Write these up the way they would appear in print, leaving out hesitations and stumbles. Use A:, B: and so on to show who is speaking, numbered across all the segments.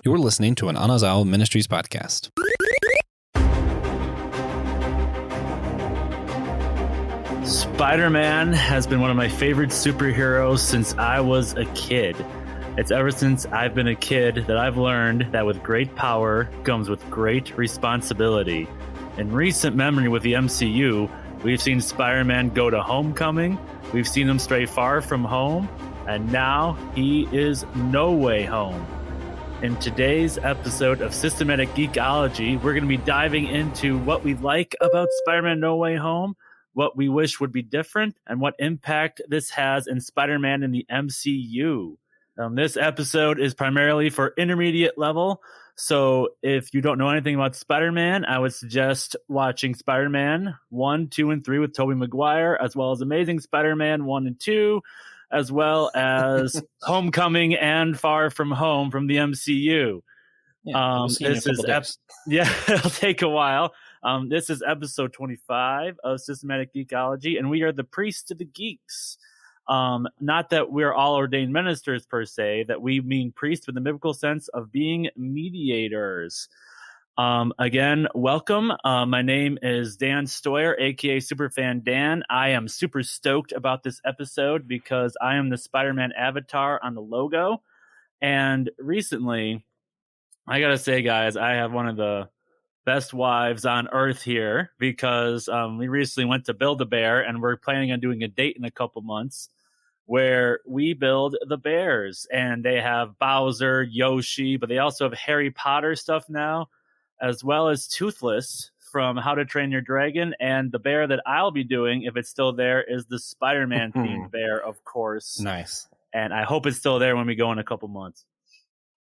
A: You're listening to an Anazao Ministries podcast.
B: Spider-Man has been one of my favorite superheroes since I was a kid. It's ever since I've been a kid that I've learned that with great power comes with great responsibility. In recent memory with the MCU, we've seen Spider-Man go to Homecoming, we've seen him stray far from home, and now he is no way home. In today's episode of Systematic Geekology, we're going to be diving into what we like about Spider-Man No Way Home, what we wish would be different, and what impact this has in Spider-Man in the MCU. This episode is primarily for intermediate level, so if you don't know anything about Spider-Man, I would suggest watching Spider-Man 1, 2, and 3 with Tobey Maguire, as well as Amazing Spider-Man 1 and 2, as well as Homecoming and Far From Home from the MCU.
A: Yeah,
B: it'll take a while. This is episode 25 of Systematic Geekology, and we are the priests to the geeks. Not that we're all ordained ministers per se, that we mean priests with the biblical sense of being mediators. Again, welcome. My name is Dan Stoyer, aka Superfan Dan. I am super stoked about this episode because I am the Spider-Man avatar on the logo. And recently, I gotta say, guys, I have one of the best wives on earth here because we recently went to Build-A-Bear and we're planning on doing a date in a couple months where we build the bears, and they have Bowser, Yoshi, but they also have Harry Potter stuff now, as well as Toothless from How to Train Your Dragon. And the bear that I'll be doing, if it's still there, is the Spider-Man themed bear, of course.
A: Nice.
B: And I hope it's still there when we go in a couple months.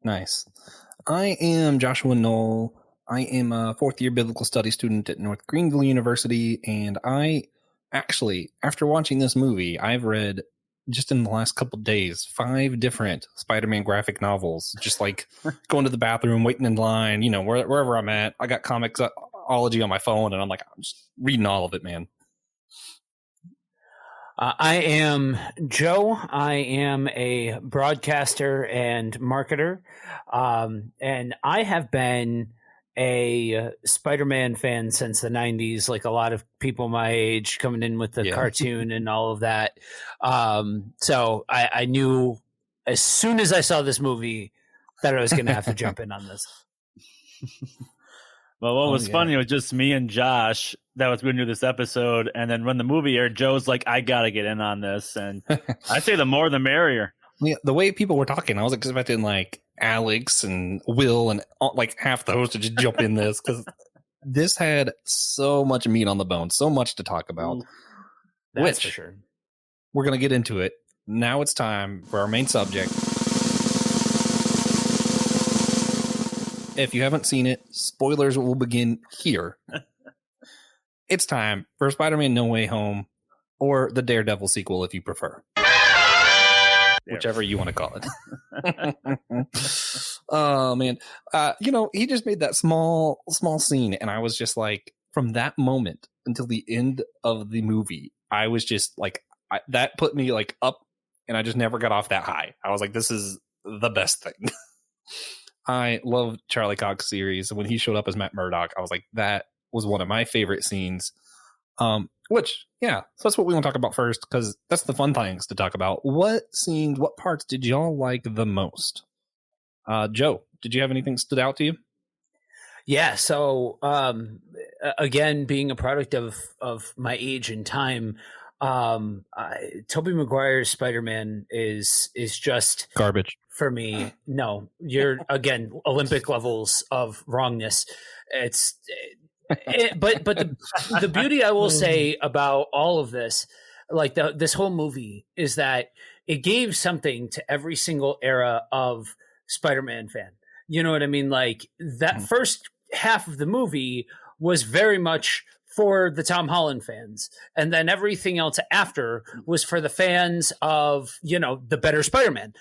A: Nice. I am Joshua Knoll. I am a fourth-year biblical studies student at North Greenville University, and I actually, after watching this movie, I've read, just in the last couple of days, 5 different Spider-Man graphic novels, just like going to the bathroom, waiting in line, wherever I'm at. I got Comixology on my phone, and I'm just reading all of it, man.
C: I am Joe. I am a broadcaster and marketer, and I have been a Spider-Man fan since the 90s, like a lot of people my age, coming in with the cartoon and all of that. So I knew as soon as I saw this movie that I was going to have to jump in on this.
B: Well, what was funny was just me and Josh that was going to do this episode, and then when the movie aired, Joe's like, I got to get in on this, and I say the more the merrier.
A: Yeah, the way people were talking, I was expecting Alex and Will and half those to just jump in this, because this had so much meat on the bone, so much to talk about.
C: Ooh, that's for sure.
A: We're going to get into it. Now it's time for our main subject. If you haven't seen it, spoilers will begin here. It's time for Spider-Man No Way Home, or the Daredevil sequel if you prefer. Whichever you want to call it. Oh, man. He just made that small scene, and I was just like, from that moment until the end of the movie, I was just like, that put me up, and I just never got off that high. I was like, this is the best thing. I love Charlie Cox series. When he showed up as Matt Murdock, I was like, that was one of my favorite scenes. So that's what we want to talk about first, because that's the fun things to talk about. What scenes, what parts did y'all like the most? Joe, did you have anything stood out to you?
C: Yeah, so again, being a product of my age and time, Tobey Maguire's Spider-Man is just
A: garbage
C: for me. No, you're again Olympic levels of wrongness. But the beauty I will say about all of this, this whole movie, is that it gave something to every single era of Spider-Man fan. You know what I mean? That first half of the movie was very much for the Tom Holland fans, and then everything else after was for the fans of the better Spider-Man.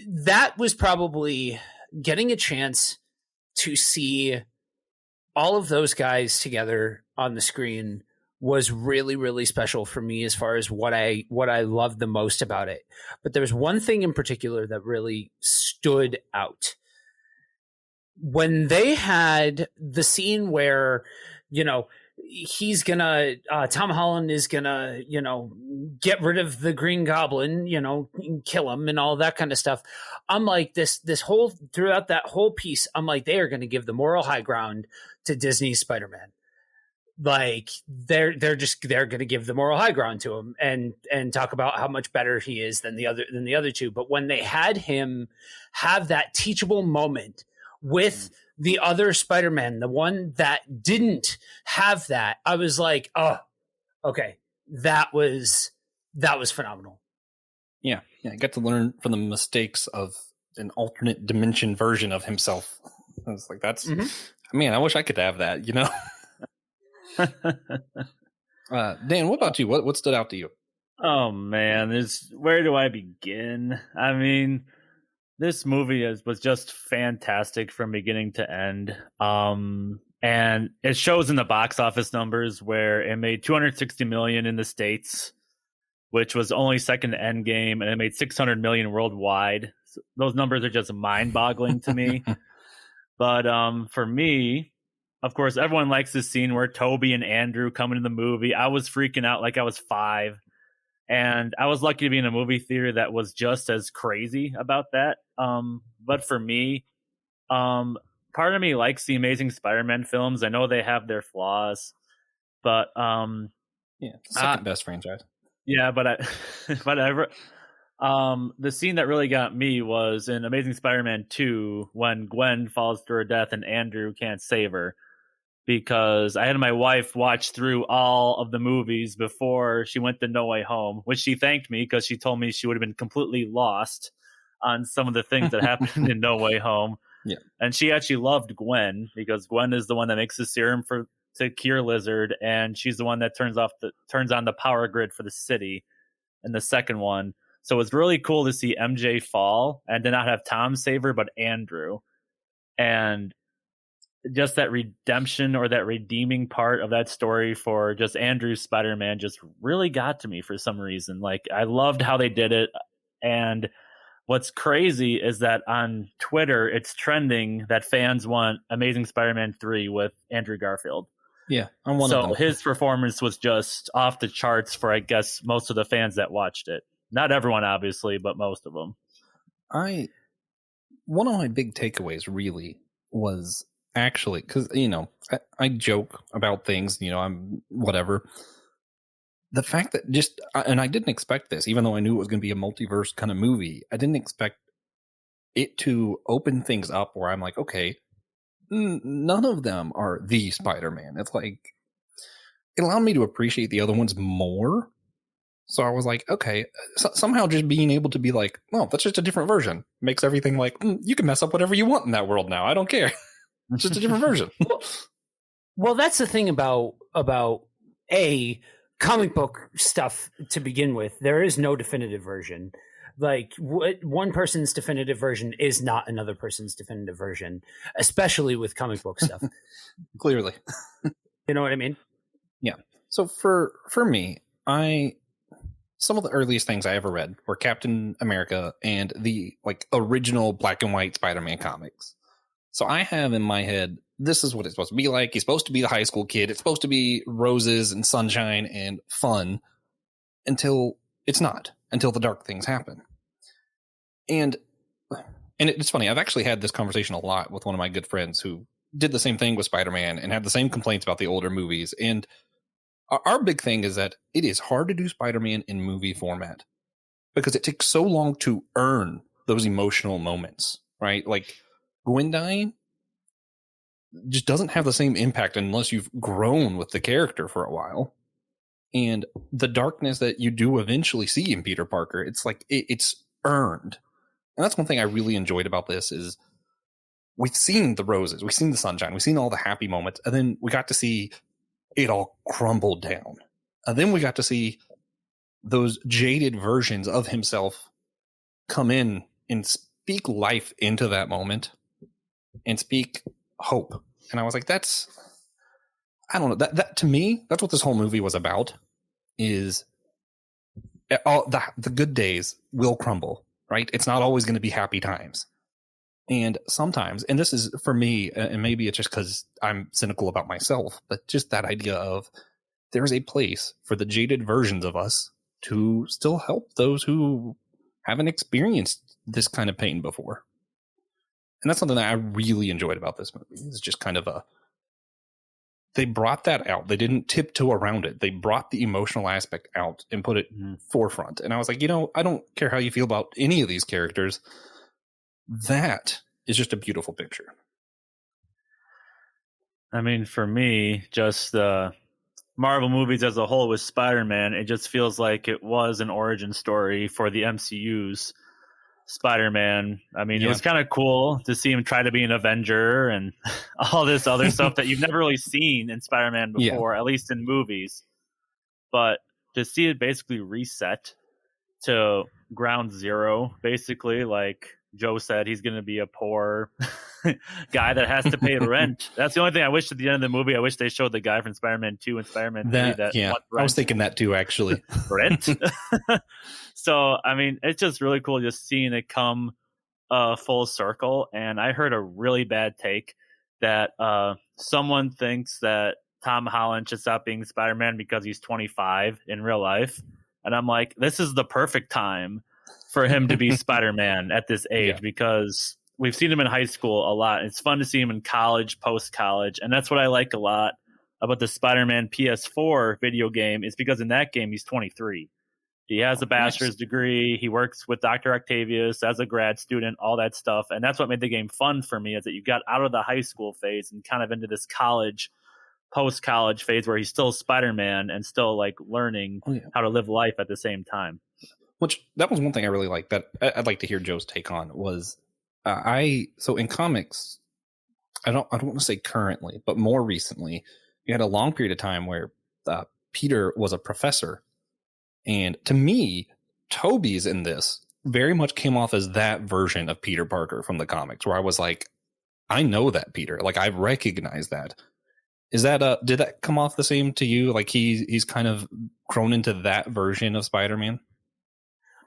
C: That was probably getting a chance to see all of those guys together on the screen was really, really special for me as far as what I loved the most about it. But there was one thing in particular that really stood out. when they had the scene where, you know, he's gonna Tom Holland is gonna, you know, get rid of the Green Goblin, you know, kill him and all that kind of stuff. I'm like, this whole throughout that whole piece, I'm like, they are going to give the moral high ground to Disney's Spider-Man. Like they're going to give the moral high ground to him and talk about how much better he is than the other two. But when they had him have that teachable moment with the other Spider-Man, the one that didn't have that, I was like, oh, okay, that was phenomenal.
A: Yeah, I got to learn from the mistakes of an alternate dimension version of himself. I was like, that's man, I wish I could have that, you know. Dan, what about you? What stood out to you?
B: Oh man, where do I begin? I mean, this movie was just fantastic from beginning to end. And it shows in the box office numbers where it made $260 million in the States, which was only second to Endgame, and it made $600 million worldwide. So those numbers are just mind-boggling to me. But for me, of course, everyone likes this scene where Toby and Andrew come into the movie. I was freaking out like I was 5. And I was lucky to be in a movie theater that was just as crazy about that. But for me, part of me likes the Amazing Spider-Man films. I know they have their flaws, but
A: second best franchise.
B: Yeah, but the scene that really got me was in Amazing Spider-Man 2 when Gwen falls to her death and Andrew can't save her. Because I had my wife watch through all of the movies before she went to No Way Home, which she thanked me because she told me she would have been completely lost on some of the things that happened in No Way Home.
A: Yeah.
B: And she actually loved Gwen because Gwen is the one that makes the serum to cure Lizard, and she's the one that turns on the power grid for the city in the second one. So it's really cool to see MJ fall and to not have Tom save her, but Andrew. And just that redemption or that redeeming part of that story for just Andrew's Spider-Man just really got to me for some reason. Like, I loved how they did it. And what's crazy is that on Twitter, it's trending that fans want Amazing Spider-Man 3 with Andrew Garfield.
A: Yeah, I'm one of them.
B: So his performance was just off the charts for, I guess, most of the fans that watched it. Not everyone, obviously, but most of them.
A: One of my big takeaways really was actually, because, you know, I joke about things, you know, I'm whatever. The fact that and I didn't expect this, even though I knew it was going to be a multiverse kind of movie, I didn't expect it to open things up where I'm like, okay, none of them are the Spider-Man. It's like, it allowed me to appreciate the other ones more. So I was like, okay, somehow just being able to be like, well, that's just a different version makes everything like, you can mess up whatever you want in that world now. I don't care. It's just a different version.
C: Well, that's the thing about comic book stuff to begin with. There is no definitive version. Like, one person's definitive version is not another person's definitive version, especially with comic book stuff.
A: Clearly.
C: You know what I mean?
A: Yeah. So for me, some of the earliest things I ever read were Captain America and the like original black and white Spider-Man comics. So I have in my head, this is what it's supposed to be like. He's supposed to be the high school kid. It's supposed to be roses and sunshine and fun until it's not, until the dark things happen. And it's funny. I've actually had this conversation a lot with one of my good friends who did the same thing with Spider-Man and had the same complaints about the older movies. And our big thing is that it is hard to do Spider-Man in movie format because it takes so long to earn those emotional moments, right? Like, Gwen dying just doesn't have the same impact unless you've grown with the character for a while. And the darkness that you do eventually see in Peter Parker, it's like it's earned. And that's one thing I really enjoyed about this is we've seen the roses, we've seen the sunshine, we've seen all the happy moments, and then we got to see it all crumble down. And then we got to see those jaded versions of himself come in and speak life into that moment and speak hope. And I was like, I don't know, that to me, that's what this whole movie was about, is all the good days will crumble, right? It's not always going to be happy times. And sometimes, and this is for me, and maybe it's just because I'm cynical about myself, but just that idea of there's a place for the jaded versions of us to still help those who haven't experienced this kind of pain before. And that's something that I really enjoyed about this movie. It's just kind of they brought that out. They didn't tiptoe around it. They brought the emotional aspect out and put it forefront. And I was like, I don't care how you feel about any of these characters. That is just a beautiful picture.
B: I mean, for me, just the Marvel movies as a whole with Spider-Man, it just feels like it was an origin story for the MCU's Spider-Man. I mean, It was kind of cool to see him try to be an Avenger and all this other stuff that you've never really seen in Spider-Man before, at least in movies. But to see it basically reset to ground zero, basically, like Joe said, he's going to be a poor guy that has to pay rent. That's the only thing I wish at the end of the movie. I wish they showed the guy from Spider-Man 2 and Spider-Man 3.
A: I was thinking that too, actually.
B: Rent. So, I mean, it's just really cool just seeing it come full circle. And I heard a really bad take that someone thinks that Tom Holland should stop being Spider-Man because he's 25 in real life. And I'm like, this is the perfect time for him to be Spider-Man at this age, because we've seen him in high school a lot. It's fun to see him in college, post-college. And that's what I like a lot about the Spider-Man PS4 video game, is because in that game, he's 23. He has a bachelor's degree. He works with Dr. Octavius as a grad student, all that stuff. And that's what made the game fun for me, is that you got out of the high school phase and kind of into this college, post-college phase where he's still Spider-Man and still like learning how to live life at the same time.
A: Which, that was one thing I really liked that I'd like to hear Joe's take on was so in comics, I don't want to say currently, but more recently, you had a long period of time where Peter was a professor. And to me, Tobey's in this very much came off as that version of Peter Parker from the comics, where I was like, I know that Peter, like I recognize that. Is that did that come off the same to you? Like he's kind of grown into that version of Spider-Man?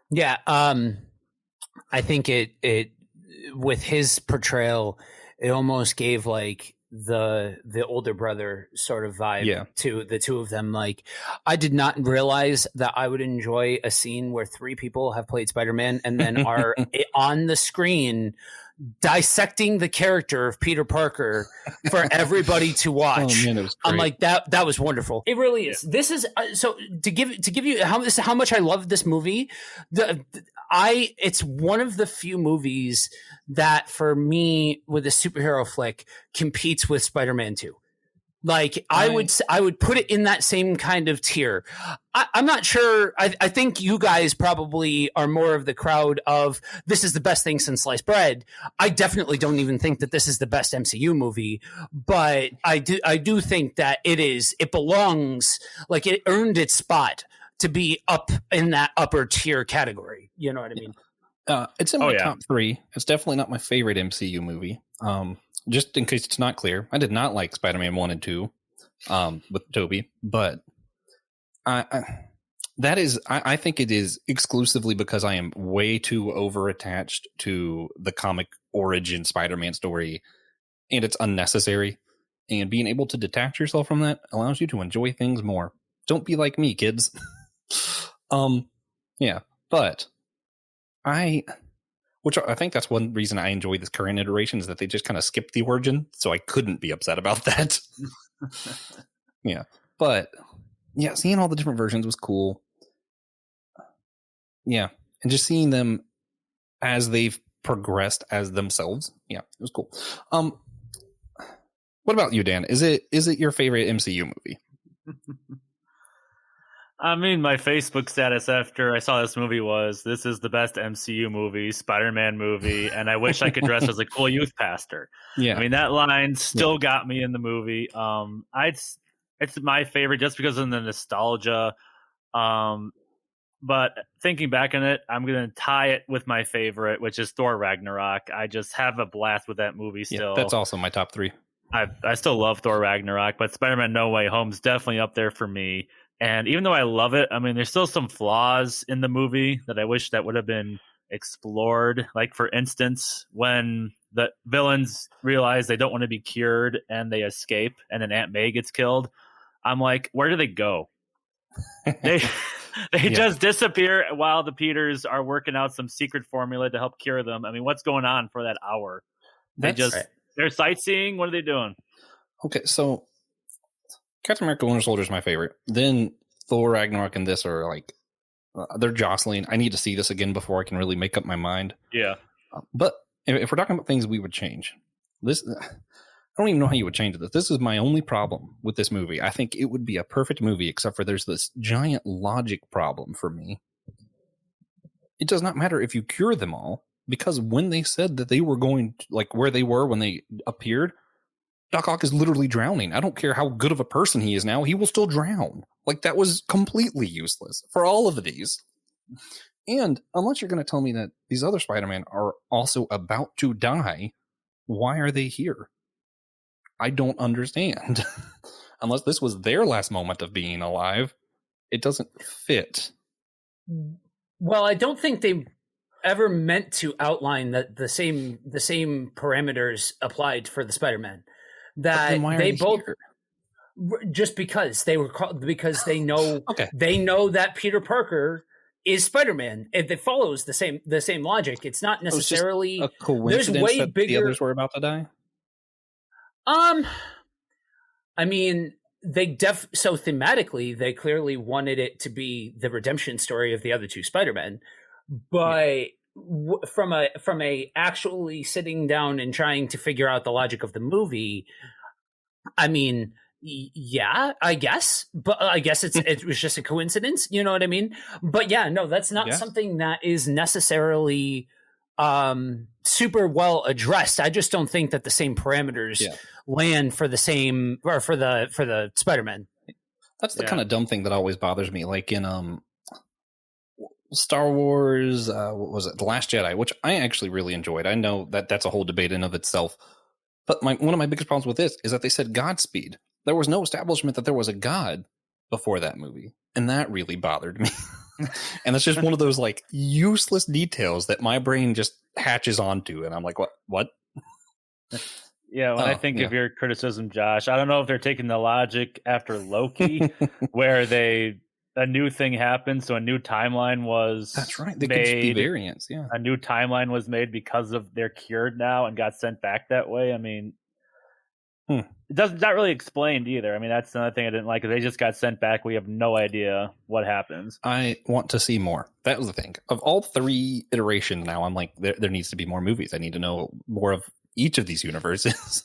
C: Yeah, I think it with his portrayal, it almost gave like the older brother sort of vibe to the two of them. Like, I did not realize that I would enjoy a scene where three people have played Spider-Man and then are on the screen dissecting the character of Peter Parker for everybody to watch. Oh, man, it was great. I'm like, that was wonderful. It really is. This is so to give you how much I love this movie. It's one of the few movies that for me with a superhero flick competes with Spider-Man 2. Like I would put it in that same kind of tier. I'm not sure. I think you guys probably are more of the crowd of this is the best thing since sliced bread. I definitely don't even think that this is the best MCU movie, but I do think that it belongs, like it earned its spot to be up in that upper tier category. You know what I mean?
A: It's in my top 3. It's definitely not my favorite MCU movie. Just in case it's not clear, I did not like Spider-Man 1 and 2 with Tobey, but I think it is exclusively because I am way too over-attached to the comic origin Spider-Man story, and it's unnecessary. And being able to detach yourself from that allows you to enjoy things more. Don't be like me, kids. But which I think that's one reason I enjoy this current iteration, is that they just kind of skipped the origin, so I couldn't be upset about that. But seeing all the different versions was cool. And just seeing them as they've progressed as themselves, it was cool. What about you, Dan? Is it your favorite MCU movie?
B: I mean, my Facebook status after I saw this movie was, this is the best MCU movie, Spider-Man movie, and I wish I could dress as a cool youth pastor. I mean, that line still got me in the movie. It's my favorite just because of the nostalgia. But thinking back on it, I'm going to tie it with my favorite, which is Thor Ragnarok. I just have a blast with that movie still.
A: That's also my top 3.
B: I still love Thor Ragnarok, but Spider-Man No Way Home is definitely up there for me. And even though I love it, I mean, there's still some flaws in the movie that I wish that would have been explored. Like, for instance, when the villains realize they don't want to be cured and they escape, and then Aunt May gets killed. I'm like, where do they go? They just disappear while the Peters are working out some secret formula to help cure them. I mean, what's going on for that hour? They're sightseeing. What are they doing?
A: Okay, so Captain America: Winter Soldier is my favorite. Then Thor: Ragnarok and this are like they're jostling. I need to see this again before I can really make up my mind.
B: Yeah,
A: but if we're talking about things we would change, this I don't even know how you would change this. This is my only problem with this movie. I think it would be a perfect movie, except for there's this giant logic problem for me. It does not matter if you cure them all, because when they said that they were going to, like where they were when they appeared, Doc Ock is literally drowning. I don't care how good of a person he is now, he will still drown. Like, that was completely useless for all of these. And unless you're going to tell me that these other Spider-Man are also about to die, why are they here? I don't understand. Unless this was their last moment of being alive, it doesn't fit.
C: Well, I don't think they ever meant to outline that the same parameters applied for the Spider-Man. That they both here? Just because they were because they know they know that Peter Parker is Spider-Man. It follows the same logic. It's not necessarily
A: a coincidence there's way that bigger. The others were about to die.
C: I mean, so thematically, they clearly wanted it to be the redemption story of the other two Spider-Men, but from a actually sitting down and trying to figure out the logic of the movie, I mean, yeah, I guess, but I guess it was just a coincidence. You know what I mean? But yeah, no, that's not something that is necessarily super well addressed. I just don't think that the same parameters land for the same or for the Spider-Man.
A: That's the kind of dumb thing that always bothers me. Like in Star Wars, what was it? The Last Jedi, which I actually really enjoyed. I know that that's a whole debate in of itself. But one of my biggest problems with this is that they said Godspeed. There was no establishment that there was a God before that movie. And that really bothered me. And it's just one of those like useless details that my brain just hatches onto. And I'm like, what?
B: Yeah, when I think of your criticism, Josh, I don't know if they're taking the logic after Loki, where a new thing happened, so a new timeline was
A: That's right. They could just be variants, yeah.
B: A new timeline was made because of they're cured now and got sent back that way. I mean, it's not really explained either. I mean, that's another thing I didn't like. They just got sent back. We have no idea what happens.
A: I want to see more. That was the thing. Of all 3 iterations now, I'm like, there needs to be more movies. I need to know more of each of these universes.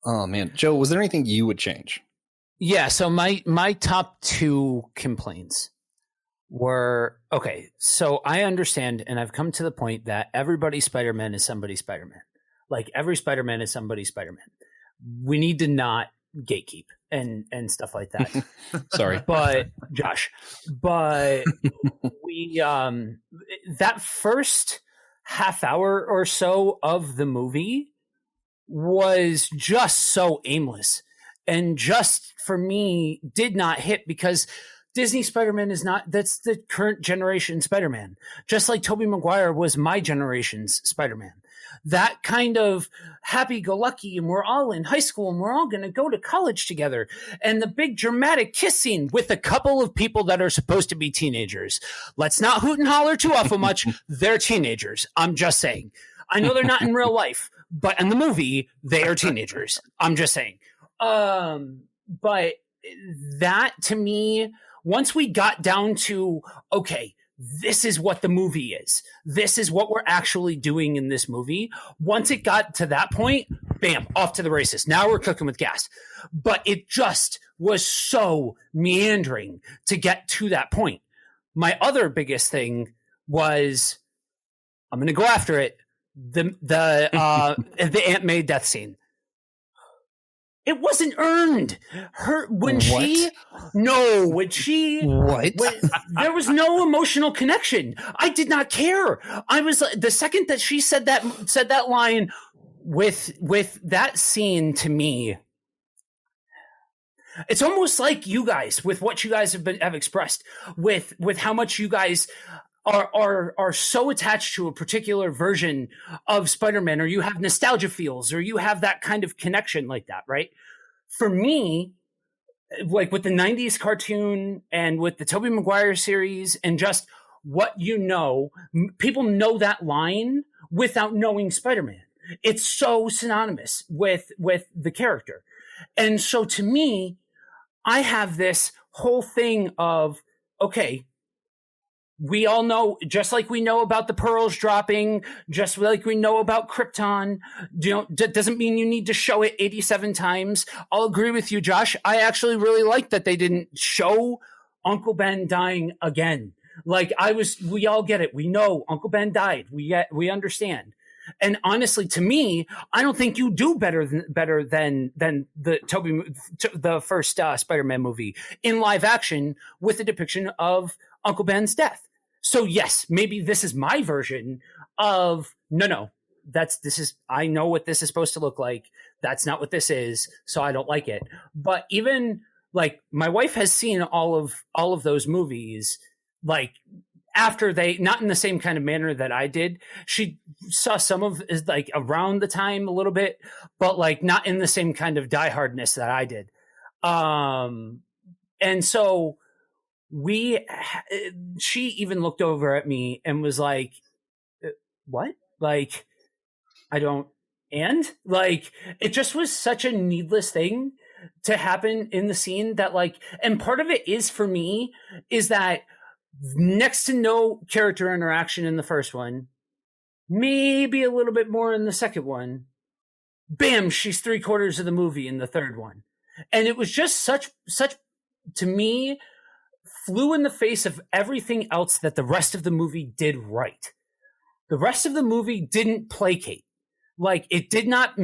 A: Oh, man. Joe, was there anything you would change?
C: Yeah, so my top 2 complaints were, okay, so I understand, and I've come to the point that everybody's Spider-Man is somebody's Spider-Man. Like, every Spider-Man is somebody's Spider-Man. We need to not gatekeep and stuff like that.
A: Sorry.
C: But, Josh, we, that first half hour or so of the movie was just so aimless. And just for me, did not hit because Disney Spider-Man that's the current generation Spider-Man. Just like Tobey Maguire was my generation's Spider-Man. That kind of happy-go-lucky, and we're all in high school, and we're all going to go to college together. And the big dramatic kiss scene with a couple of people that are supposed to be teenagers. Let's not hoot and holler too awful much. They're teenagers. I'm just saying. I know they're not in real life, but in the movie, they are teenagers. I'm just saying. But that to me, once we got down to, okay, this is what the movie is. This is what we're actually doing in this movie. Once it got to that point, bam, off to the races. Now we're cooking with gas. But it just was so meandering to get to that point. My other biggest thing was, I'm going to go after it, the Aunt May death scene. It wasn't earned. When she there was no emotional connection. I did not care. I was the second that she said that line with that scene to me. It's almost like you guys with what you guys have expressed with how much you guys are so attached to a particular version of Spider-Man, or you have nostalgia feels, or you have that kind of connection like that, right? For me, like with the 90s cartoon and with the Tobey Maguire series and just what you know, people know that line without knowing Spider-Man. It's so synonymous with the character. And so to me, I have this whole thing of, okay, we all know, just like we know about the pearls dropping, just like we know about Krypton, doesn't mean you need to show it 87 times. I'll agree with you, Josh. I actually really like that they didn't show Uncle Ben dying again. Like we all get it. We know Uncle Ben died. We understand. And honestly, to me, I don't think you do better than the first Spider-Man movie in live action with the depiction of Uncle Ben's death. So yes, maybe this is my version of no. I know what this is supposed to look like. That's not what this is, so I don't like it. But even like my wife has seen all of those movies, like after they, not in the same kind of manner that I did. She saw some of is like around the time a little bit, but like not in the same kind of diehardness that I did. And so she even looked over at me and was like, what? Like, I don't, and like, it just was such a needless thing to happen in the scene that like, and part of it is for me is that next to no character interaction in the first one, maybe a little bit more in the second one. Bam, she's 3/4 of the movie in the third one. And it was just such, to me, flew in the face of everything else that the rest of the movie did right. The rest of the movie didn't placate. Like, it did not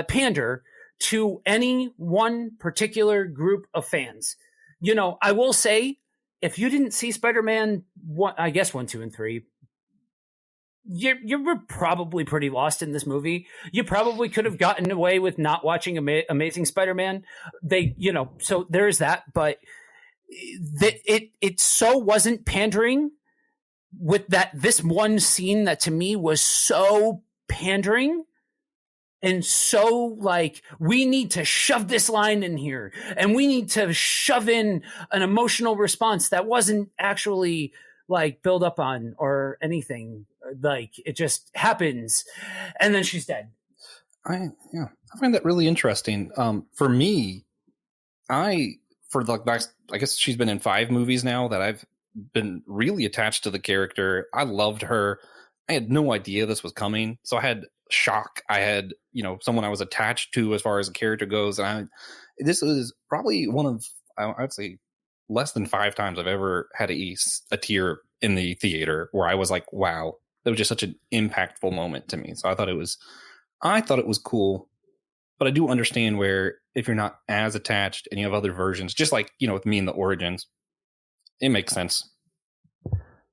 C: pander to any one particular group of fans. You know, I will say, if you didn't see Spider-Man 1, I guess 1, 2, and 3, you were probably pretty lost in this movie. You probably could have gotten away with not watching Amazing Spider-Man. So there's that, but it so wasn't pandering with this one scene that to me was so pandering and so like, we need to shove this line in here and we need to shove in an emotional response that wasn't actually like build up on or anything. Like, it just happens and then she's dead.
A: I find that really interesting. For me, I guess she's been in 5 movies now that I've been really attached to the character. I loved her. I had no idea this was coming, so I had shock. I had, someone I was attached to as far as the character goes, and this is probably one of, I'd say, less than 5 times I've ever had a tear in the theater where I was like, wow, that was just such an impactful moment to me. So I thought it was cool. But I do understand where if you're not as attached and you have other versions, just like, with me in the Origins, it makes sense.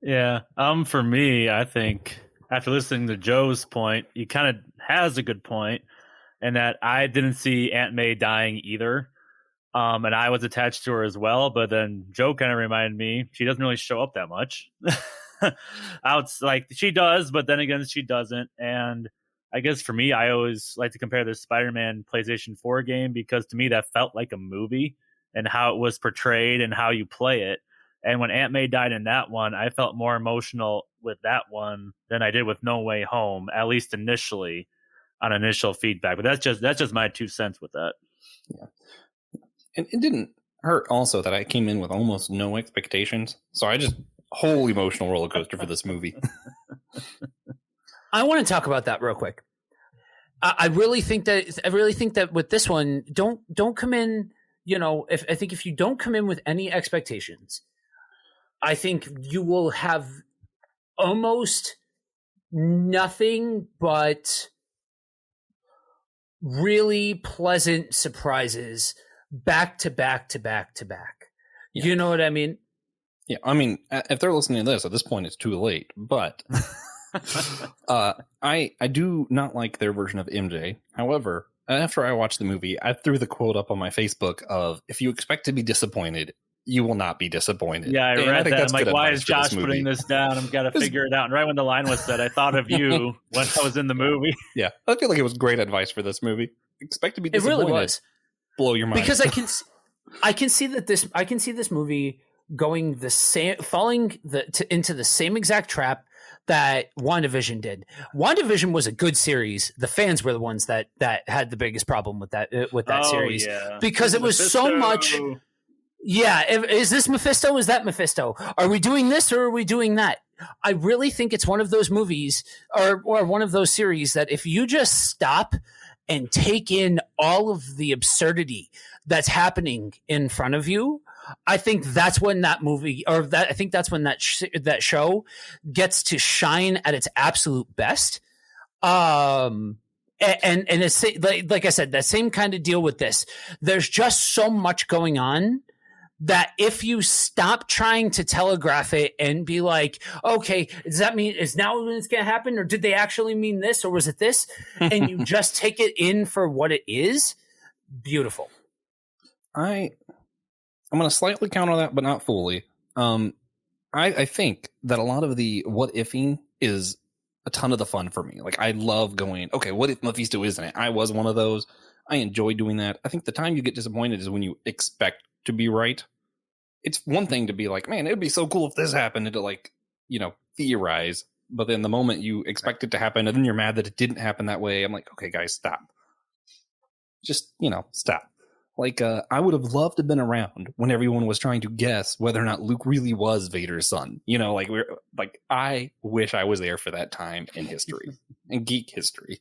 B: Yeah. For me, I think after listening to Joe's point, he kind of has a good point in that I didn't see Aunt May dying either. And I was attached to her as well. But then Joe kind of reminded me, she doesn't really show up that much. She does, but then again, she doesn't. And I guess for me, I always like to compare the Spider-Man PlayStation 4 game because to me that felt like a movie and how it was portrayed and how you play it. And when Aunt May died in that one, I felt more emotional with that one than I did with No Way Home, at least initially on initial feedback. But that's just my 2 cents with that.
A: Yeah. And it didn't hurt also that I came in with almost no expectations. So I just whole emotional roller coaster for this movie.
C: I want to talk about that real quick. I really think that with this one, don't come in. I think if you don't come in with any expectations, I think you will have almost nothing but really pleasant surprises back to back to back to back. Yeah. You know what I mean?
A: Yeah, I mean, if they're listening to this at this point, it's too late. But I do not like their version of MJ. However, after I watched the movie, I threw the quote up on my Facebook of, if you expect to be disappointed, you will not be disappointed.
B: Yeah, I
A: And
B: read
A: think
B: that.
A: that's
B: I'm like,
A: good
B: why
A: advice
B: is
A: for this
B: Josh
A: movie.
B: putting this down? I've got to figure it out. And right when the line was said, I thought of you when I was in the movie.
A: Yeah, I feel like it was great advice for this movie. Expect to be
C: It
A: disappointed.
C: really was.
A: Blow your mind.
C: Because I can see this movie going the same, falling into the same exact trap that WandaVision did. WandaVision was a good series. The fans were the ones that had the biggest problem with that series, because it was so much. Yeah, is this Mephisto? Is that Mephisto? Are we doing this or are we doing that? I really think it's one of those movies or one of those series that if you just stop and take in all of the absurdity that's happening in front of you, I think that's when that movie, I think that's when that show gets to shine at its absolute best. And it's like I said, that same kind of deal with this. There's just so much going on that if you stop trying to telegraph it and be like, okay, does that mean is now when it's going to happen, or did they actually mean this, or was it this? And you just take it in for what it is. Beautiful.
A: I'm going to slightly counter that, but not fully. I think that a lot of the what ifing is a ton of the fun for me. Like, I love going, okay, what if Mephisto isn't it? I was one of those. I enjoy doing that. I think the time you get disappointed is when you expect to be right. It's one thing to be like, man, it'd be so cool if this happened, and to, like, theorize. But then the moment you expect it to happen and then you're mad that it didn't happen that way, I'm like, okay, guys, stop. Just, stop. Like, I would have loved to have been around when everyone was trying to guess whether or not Luke really was Vader's son. I wish I was there for that time in history and geek history.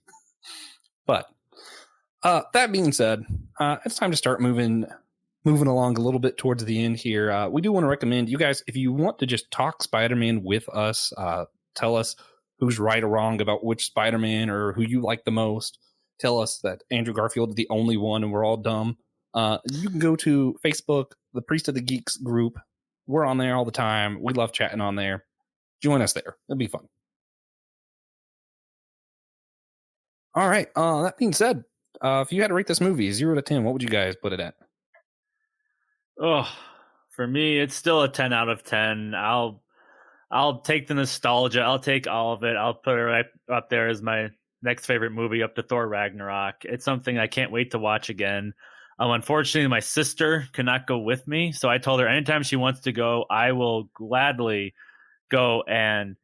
A: But that being said, it's time to start moving along a little bit towards the end here. We do want to recommend you guys, if you want to just talk Spider-Man with us, tell us who's right or wrong about which Spider-Man or who you like the most. Tell us that Andrew Garfield is the only one and we're all dumb. You can go to Facebook, the Priest of the Geeks group. We're on there all the time. We love chatting on there. Join us there. It'll be fun. All right. That being said, if you had to rate this movie 0 to 10, what would you guys put it at?
B: Oh, for me, it's still a 10 out of 10. I'll take the nostalgia. I'll take all of it. I'll put it right up there as my next favorite movie, up to Thor Ragnarok. It's something I can't wait to watch again. Unfortunately, my sister could not go with me, so I told her anytime she wants to go, I will gladly go and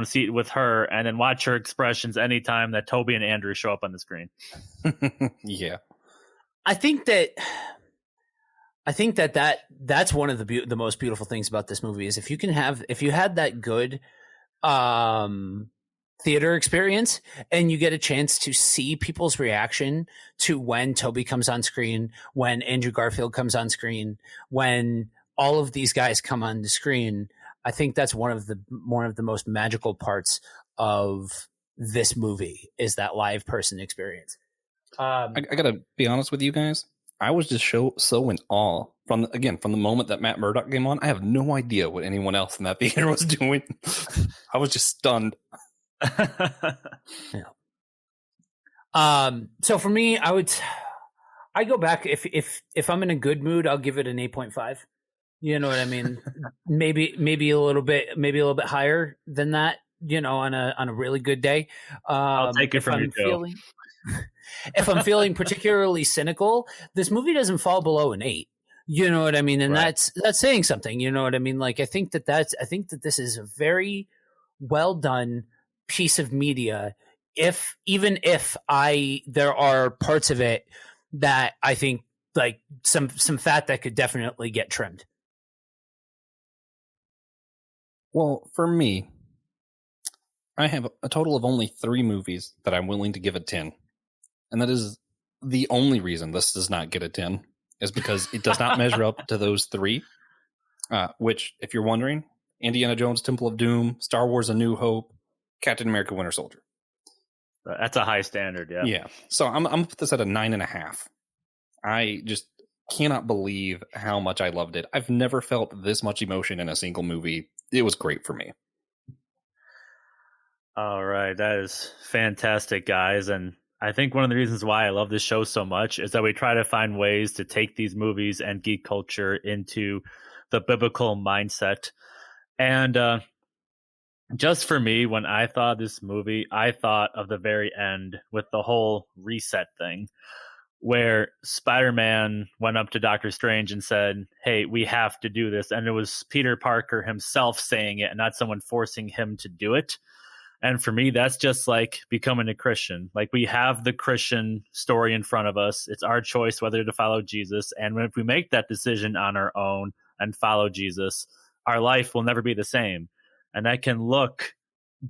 B: see it with her, and then watch her expressions anytime that Toby and Andrew show up on the screen.
A: Yeah,
C: I think that's one of the most beautiful things about this movie is if you had that good theater experience and you get a chance to see people's reaction to when Toby comes on screen, when Andrew Garfield comes on screen, when all of these guys come on the screen, I think that's one of the most magical parts of this movie is that live person experience.
A: I gotta be honest with you guys. I was just so in awe from the moment that Matt Murdock came on. I have no idea what anyone else in that theater was doing. I was just stunned.
C: Yeah. So for me, I go back if I'm in a good mood, I'll give it an 8.5. You know what I mean? maybe a little bit higher than that. On a really good day.
B: I'll take it from you, Joe.
C: If I'm feeling particularly cynical, this movie doesn't fall below an 8. You know what I mean? And right. that's saying something. You know what I mean? Like I think that this is a very well done piece of media. Even if there are parts of it that I think like some fat that could definitely get trimmed.
A: Well, for me, I have a total of only 3 movies that I'm willing to give a 10. And that is the only reason this does not get a 10 is because it does not measure up to those 3, which, if you're wondering, Indiana Jones, Temple of Doom, Star Wars, A New Hope, Captain America, Winter Soldier.
B: That's a high standard, yeah.
A: Yeah. So I'm going to put this at a 9.5. I just cannot believe how much I loved it. I've never felt this much emotion in a single movie. It was great for me.
B: All right. That is fantastic, guys. And I think one of the reasons why I love this show so much is that we try to find ways to take these movies and geek culture into the biblical mindset. And just for me, when I thought of this movie, I thought of the very end with the whole reset thing, where Spider-Man went up to Doctor Strange and said, "Hey, we have to do this." And it was Peter Parker himself saying it and not someone forcing him to do it. And for me, that's just like becoming a Christian. Like, we have the Christian story in front of us. It's our choice whether to follow Jesus. And if we make that decision on our own and follow Jesus, our life will never be the same. And that can look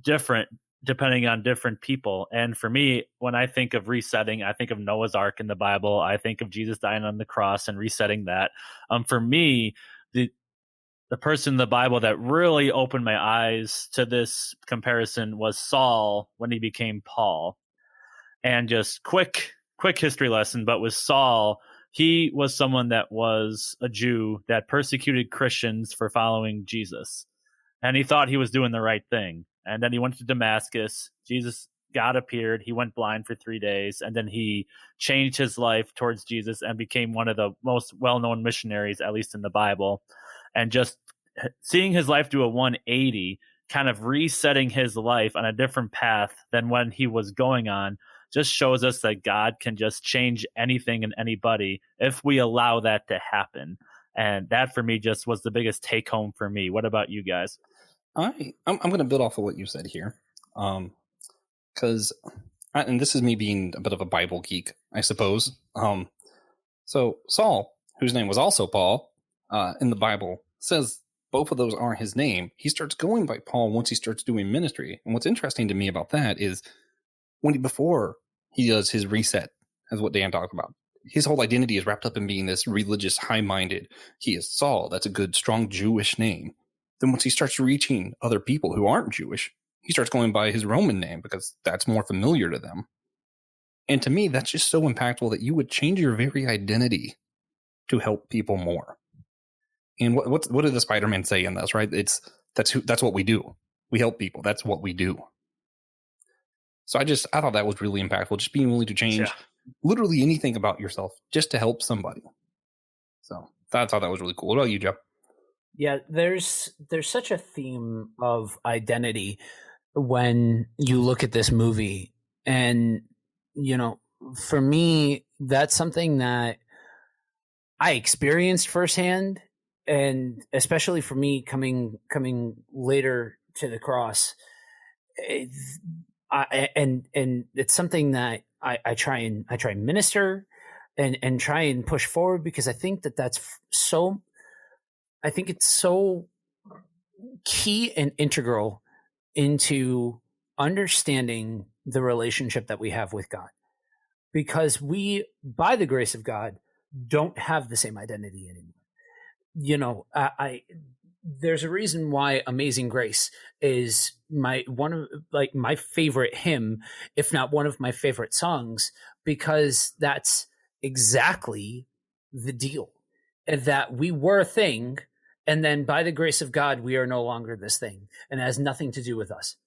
B: different depending on different people. And for me, when I think of resetting, I think of Noah's Ark in the Bible. I think of Jesus dying on the cross and resetting that. For me, the person in the Bible that really opened my eyes to this comparison was Saul when he became Paul. And just quick history lesson, but with Saul, he was someone that was a Jew that persecuted Christians for following Jesus. And he thought he was doing the right thing. And then he went to Damascus. God appeared. He went blind for 3 days. And then he changed his life towards Jesus and became one of the most well-known missionaries, at least in the Bible. And just seeing his life do a 180, kind of resetting his life on a different path than when he was going on, just shows us that God can just change anything and anybody if we allow that to happen. And that for me just was the biggest take home for me. What about you guys?
A: I'm going to build off of what you said here, because, and this is me being a bit of a Bible geek, I suppose. So Saul, whose name was also Paul, in the Bible, says both of those are his name. He starts going by Paul once he starts doing ministry. And what's interesting to me about that is before he does his reset, as what Dan talked about, his whole identity is wrapped up in being this religious, high-minded. He is Saul. That's a good, strong Jewish name. Then once he starts reaching other people who aren't Jewish, he starts going by his Roman name because that's more familiar to them. And to me, that's just so impactful that you would change your very identity to help people more. And what did the Spider-Man say in this, right? That's what we do. We help people. That's what we do. So I thought that was really impactful. Just being willing to change literally anything about yourself just to help somebody. So I thought that was really cool. What about you, Joe?
C: Yeah, there's such a theme of identity when you look at this movie. And, for me, that's something that I experienced firsthand. And especially for me coming later to the cross, and it's something that I try and minister and try and push forward, because I think that's so. I think it's so key and integral into understanding the relationship that we have with God, because we, by the grace of God, don't have the same identity anymore. There's a reason why Amazing Grace is my favorite hymn, if not one of my favorite songs, because that's exactly the deal. That we were a thing, and then by the grace of God, we are no longer this thing, and it has nothing to do with us.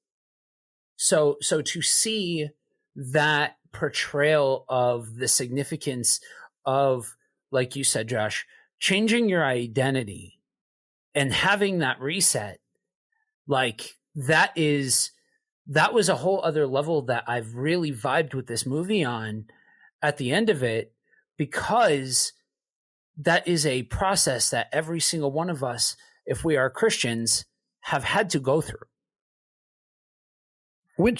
C: So to see that portrayal of the significance of, like you said, Josh, changing your identity and having that reset, like that was a whole other level that I've really vibed with this movie on at the end of it, because that is a process that every single one of us, if we are Christians, have had to go through.
A: I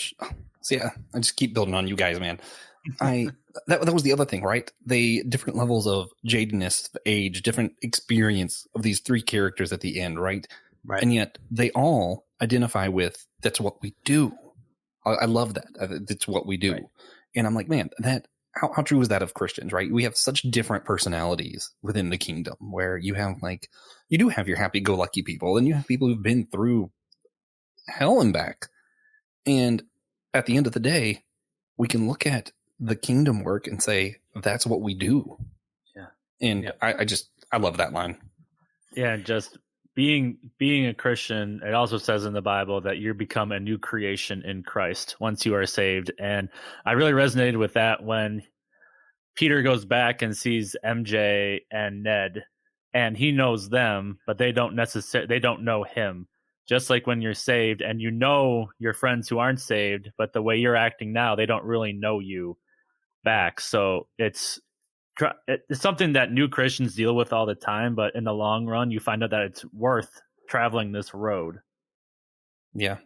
A: just keep building on you guys, man. That was the other thing, right? The different levels of jadedness, age, different experience of these three characters at the end, right? Right. And yet they all identify with, that's what we do. I love that. It's what we do. Right. And I'm like, man, how true is that of Christians, right? We have such different personalities within the kingdom, where you do have your happy-go-lucky people, and you have people who've been through hell and back. And at the end of the day, we can look at the kingdom work and say, that's what we do. Yeah. And I love that line.
B: Yeah. Just being a Christian, it also says in the Bible that you become a new creation in Christ once you are saved. And I really resonated with that when Peter goes back and sees MJ and Ned, and he knows them, but they don't know him. Just like when you're saved and you know your friends who aren't saved, but the way you're acting now, they don't really know you back. So it's something that new Christians deal with all the time, but in the long run, you find out that it's worth traveling this road.
A: Yeah,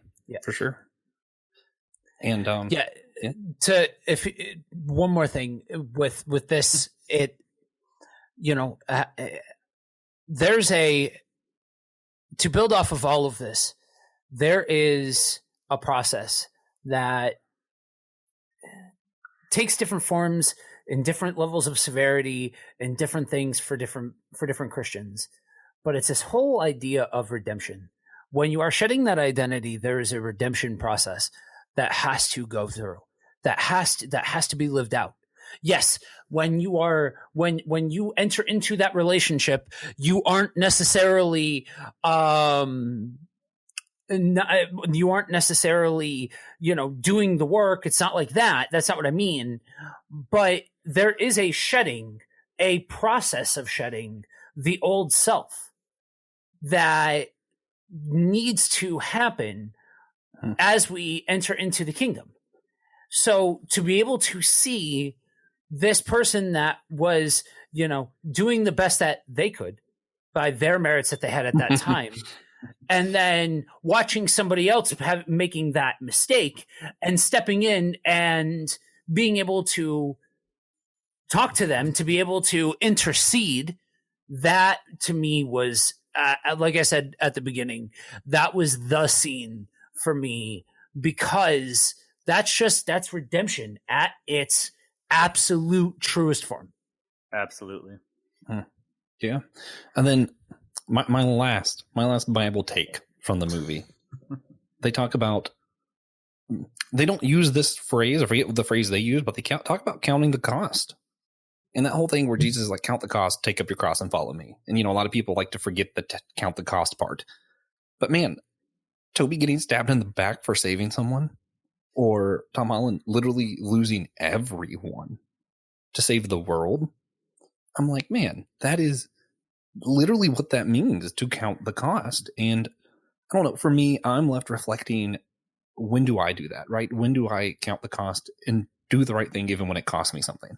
A: for sure. And
C: one more thing with this, there's to build off of all of this, there is a process that takes different forms in different levels of severity and different things for different Christians. But it's this whole idea of redemption. When you are shedding that identity, there is a redemption process that has to go through, that has to be lived out. Yes, when you enter into that relationship, you aren't necessarily doing the work. It's not like that. That's not what I mean. But there is a process of shedding the old self that needs to happen as we enter into the kingdom. So to be able to see this person that was, doing the best that they could by their merits that they had at that time, and then watching somebody else making that mistake and stepping in and being able to talk to them, to be able to intercede, that to me was, like I said at the beginning, that was the scene for me, because that's redemption at its absolute truest form.
B: Absolutely.
A: Yeah. And then my last Bible take from the movie, they talk about, they don't use this phrase, I forget what the phrase they use, but they talk about counting the cost. And that whole thing where Jesus is like, count the cost, take up your cross and follow me. And, a lot of people like to forget the count the cost part. But man, Toby getting stabbed in the back for saving someone, or Tom Holland literally losing everyone to save the world. I'm like, man, that is literally what that means, to count the cost. And I don't know, for me, I'm left reflecting, when do I do that, right? When do I count the cost and do the right thing even when it costs me something?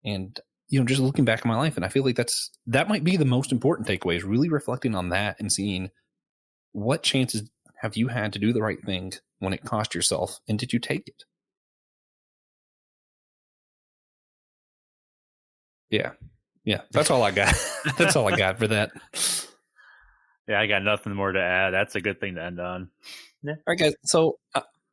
A: And, just looking back in my life, and I feel like that might be the most important takeaway, is really reflecting on that and seeing what chances have you had to do the right thing when it cost yourself, and did you take it? Yeah. That's all I got. That's all I got for that.
B: Yeah, I got nothing more to add. That's a good thing to end on.
A: Yeah. All right, guys. So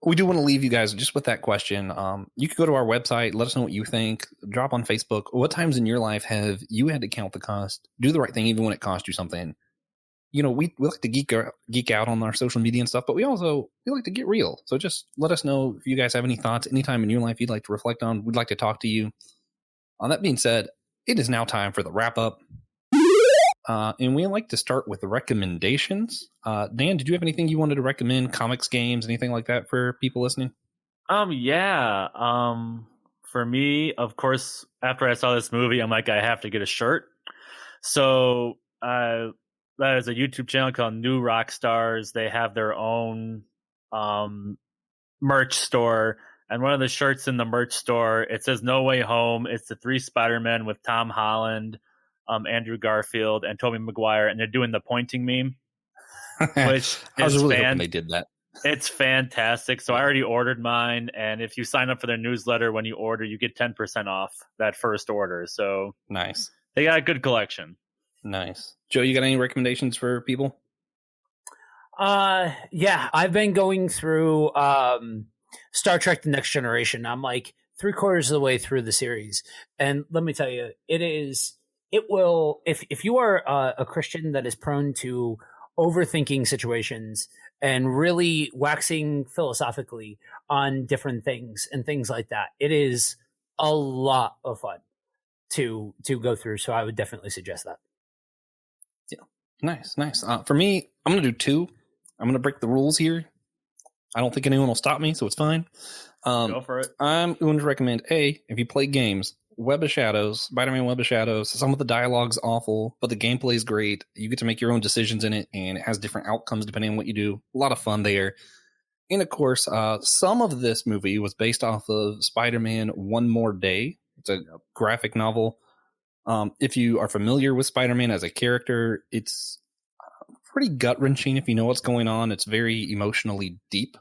A: we do want to leave you guys just with that question. You could go to our website, let us know what you think, drop on Facebook. What times in your life have you had to count the cost, do the right thing even when it cost you something? We like to geek out on our social media and stuff, but we like to get real. So just let us know if you guys have any thoughts, anytime in your life you'd like to reflect on. We'd like to talk to you. On that being said, it is now time for the wrap up. And we like to start with the recommendations. Dan, did you have anything you wanted to recommend? Comics, games, anything like that for people listening?
B: Yeah. For me, of course, after I saw this movie, I'm like, I have to get a shirt. So, that is a YouTube channel called New Rock Stars. They have their own merch store. And one of the shirts in the merch store, it says No Way Home. It's the 3 Spider-Men with Tom Holland, Andrew Garfield, and Tobey Maguire. And they're doing the pointing meme, which
A: I was really hoping they did that.
B: It's fantastic. So I already ordered mine. And if you sign up for their newsletter, when you order, you get 10% off that first order. So
A: nice.
B: They got a good collection.
A: Nice. Joe, you got any recommendations for people?
C: Yeah, I've been going through Star Trek The Next Generation. I'm like 3/4 of the way through the series. And let me tell you, it will, if you are a Christian that is prone to overthinking situations and really waxing philosophically on different things and things like that, it is a lot of fun to go through. So I would definitely suggest that.
A: Nice. For me, I'm going to do 2. I'm going to break the rules here. I don't think anyone will stop me, so it's fine.
B: Go for it.
A: I'm going to recommend if you play games, Web of Shadows, Spider-Man Web of Shadows. Some of the dialogue's awful, but the gameplay is great. You get to make your own decisions in it, and it has different outcomes depending on what you do. A lot of fun there. And of course, some of this movie was based off of Spider-Man One More Day. It's a graphic novel. If you are familiar with Spider-Man as a character, it's pretty gut-wrenching if you know what's going on. It's very emotionally deep.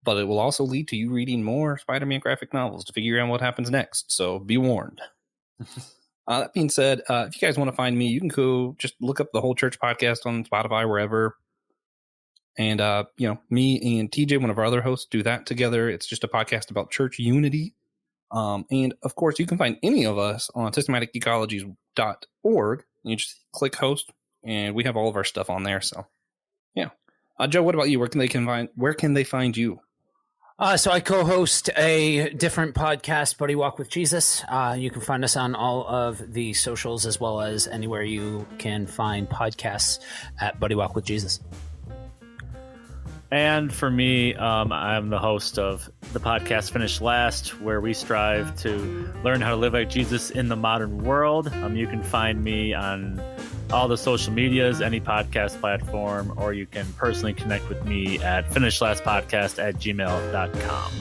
A: But it will also lead to you reading more Spider-Man graphic novels to figure out what happens next. So be warned. That being said, if you guys want to find me, you can go just look up the Whole Church Podcast on Spotify, wherever. And, me and TJ, one of our other hosts, do that together. It's just a podcast about church unity. And, of course, you can find any of us on systematicgeekologies.org. You just click host, and we have all of our stuff on there. So, yeah. Joe, what about you? Where can they find you?
C: So I co-host a different podcast, Buddy Walk with Jesus. You can find us on all of the socials as well as anywhere you can find podcasts at Buddy Walk with Jesus.
B: And for me, I'm the host of the podcast Finish Last, where we strive to learn how to live like Jesus in the modern world. You can find me on all the social medias, any podcast platform, or you can personally connect with me at finishlastpodcast@gmail.com.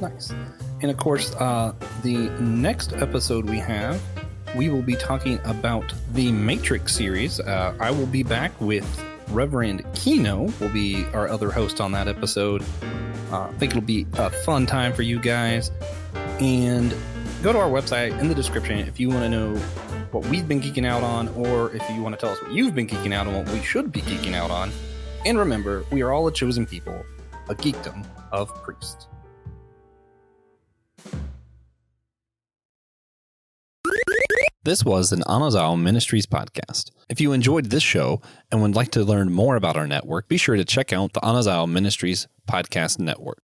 A: Nice. And of course, the next episode we will be talking about the Matrix series. I will be back with Reverend Kino, will be our other host on that episode. I think it'll be a fun time for you guys. And go to our website in the description if you want to know what we've been geeking out on, or if you want to tell us what you've been geeking out on, what we should be geeking out on. And remember, we are all a chosen people, a geekdom of priests. This was an Anazao Ministries podcast. If you enjoyed this show and would like to learn more about our network, be sure to check out the Anazao Ministries Podcast Network.